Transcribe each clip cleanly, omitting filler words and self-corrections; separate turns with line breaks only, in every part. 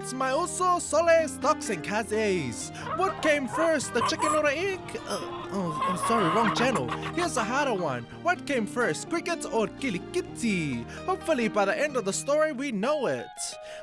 roots, my uso, soles, stocks, and kazes. What came first, the chicken or the egg? Sorry, wrong channel. Here's a harder one. What came first, cricket or Kilikiti? Hopefully by the end of the story we know it.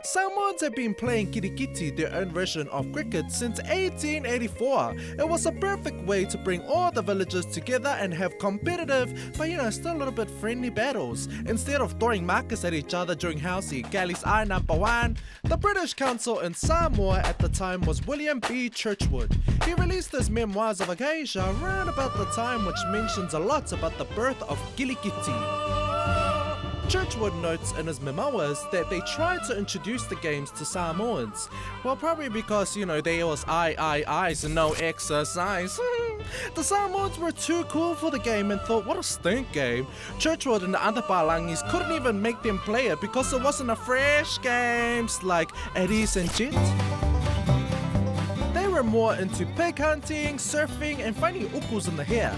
Samoans have been playing Kilikiti, their own version of cricket, since 1884. It was a perfect way to bring all the villagers together and have competitive, but still a little bit friendly battles. Instead of throwing markers at each other during Hausi Galley's I number 1, the British Council in Samoa at the time was William B. Churchwood. He released his Memoirs of Acacia around about the time, which mentions a lot about the birth of Kilikiti. Churchwood notes in his memoirs that they tried to introduce the games to Samoans. Well, probably because, there was I's and no exercise. The Samoans were too cool for the game and thought, what a stink game. Churchwood and the other Palangis couldn't even make them play it because it wasn't a fresh games like Eddies and Jet. They were more into pig hunting, surfing, and finding ukus in the hair.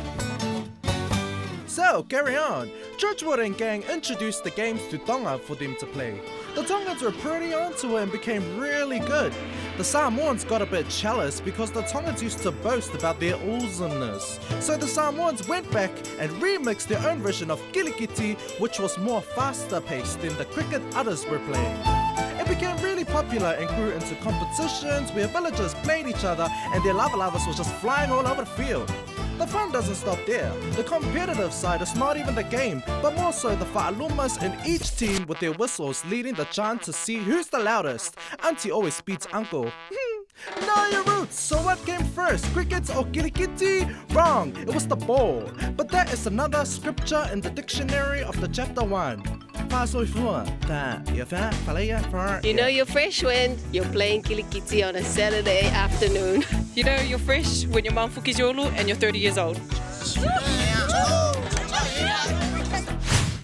So, carry on. Churchwood and gang introduced the games to Tonga for them to play. The Tongans were pretty onto it and became really good. The Samoans got a bit jealous because the Tongans used to boast about their awesomeness. So the Samoans went back and remixed their own version of Kilikiti, which was more faster paced than the cricket others were playing. It became really popular and grew into competitions where villagers played each other and their lava-lavas was just flying all over the field. The fun doesn't stop there. The competitive side is not even the game, but more so the whaalumas in each team with their whistles leading the chant to see who's the loudest. Auntie always beats uncle. Know your roots. So what came first, cricket or Kilikiti? Wrong, it was the ball. But that is another scripture in the dictionary of the chapter 1.
You know you're fresh when you're playing Kilikiti on a Saturday afternoon.
You know you're fresh when your mum fukis yolu and you're 30 years old.